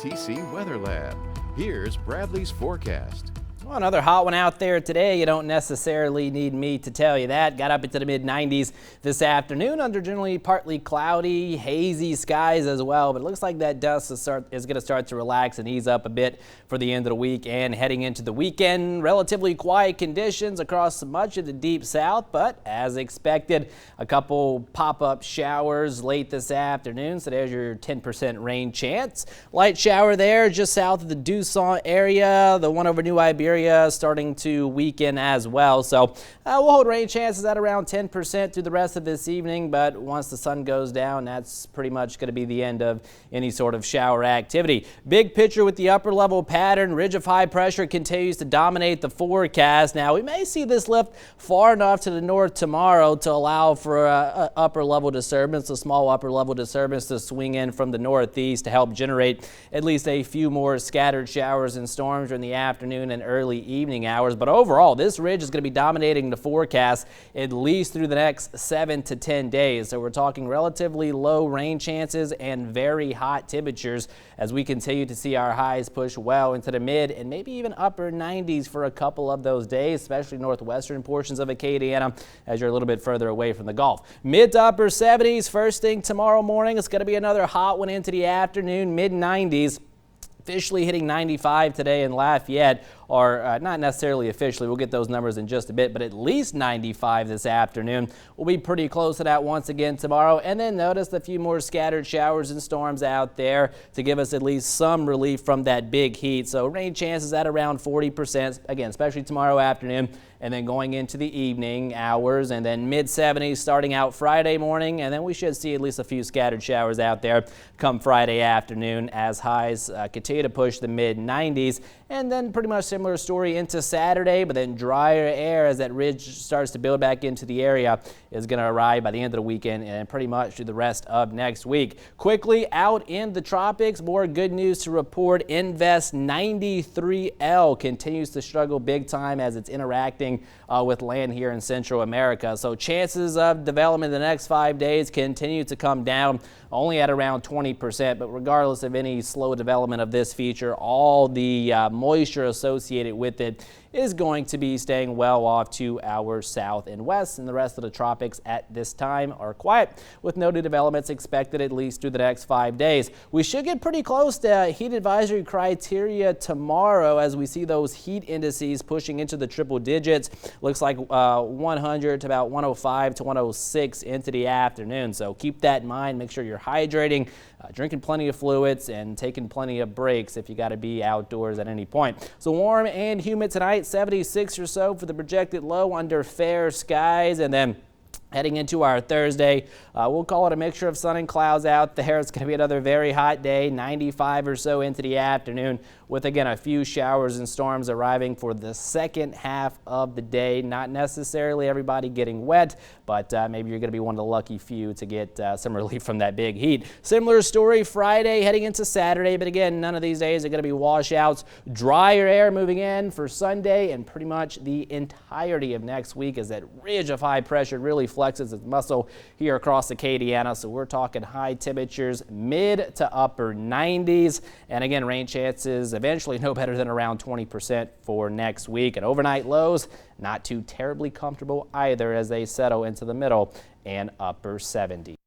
KTC Weather Lab. Here's Bradley's forecast. Well, another hot one out there today. You don't necessarily need me to tell you that. Got up into the mid-90s this afternoon under generally partly cloudy, hazy skies as well. But it looks like that dust is going to start to relax and ease up a bit for the end of the week and heading into the weekend. Relatively quiet conditions across much of the deep south, but as expected, a couple pop-up showers late this afternoon. So there's your 10% rain chance. Light shower there just south of the Dusant area. The one over New Iberia starting to weaken as well. So we'll hold rain chances at around 10% through the rest of this evening, but once the sun goes down, that's pretty much going to be the end of any sort of shower activity. Big picture with the upper level pattern. Ridge of high pressure continues to dominate the forecast. Now we may see this lift far enough to the north tomorrow to allow for a upper level disturbance, a small upper level disturbance to swing in from the northeast to help generate at least a few more scattered showers and storms during the afternoon and early evening hours. But overall, this ridge is going to be dominating the forecast at least through the next 7 to 10 days. So we're talking relatively low rain chances and very hot temperatures as we continue to see our highs push well into the mid and maybe even upper 90s for a couple of those days, especially northwestern portions of Acadiana as you're a little bit further away from the Gulf. Mid to upper 70s first thing tomorrow morning. It's going to be another hot one into the afternoon, mid 90s. Officially hitting 95 today in Lafayette, or not necessarily officially, we'll get those numbers in just a bit, but at least 95 this afternoon. We'll be pretty close to that once again tomorrow, and then notice a few more scattered showers and storms out there to give us at least some relief from that big heat. So rain chances at around 40%, again, especially tomorrow afternoon, and then going into the evening hours, and then mid-70s starting out Friday morning, and then we should see at least a few scattered showers out there come Friday afternoon as highs continue to push the mid-90s, and then pretty much similar story into Saturday, but then drier air as that ridge starts to build back into the area is going to arrive by the end of the weekend and pretty much through the rest of next week. Quickly out in the tropics, more good news to report. Invest 93L continues to struggle big time as it's interacting with land here in Central America. So chances of development in the next 5 days continue to come down, only at around 20%. But regardless of any slow development of this feature, all the moisture associated with it is going to be staying well off to our south and west, and the rest of the tropics at this time are quiet with no new developments expected at least through the next 5 days. We should get pretty close to heat advisory criteria tomorrow as we see those heat indices pushing into the triple digits. Looks like 100 to about 105 to 106 into the afternoon. So keep that in mind. Make sure you're hydrating, drinking plenty of fluids, and taking plenty of breaks if you got to be outdoors at any point. So warm and humid tonight, 76 or so for the projected low under fair skies, and then heading into our Thursday, we'll call it a mixture of sun and clouds out there. It's going to be another very hot day, 95 or so into the afternoon, with again a few showers and storms arriving for the second half of the day. Not necessarily everybody getting wet, but maybe you're going to be one of the lucky few to get some relief from that big heat. Similar story Friday heading into Saturday, but again, none of these days are going to be washouts. Drier air moving in for Sunday and pretty much the entirety of next week as that ridge of high pressure really flexes its muscle here across Acadiana. So we're talking high temperatures, mid to upper 90s. And again, rain chances eventually no better than around 20% for next week. And overnight lows, not too terribly comfortable either as they settle into the middle and upper 70s.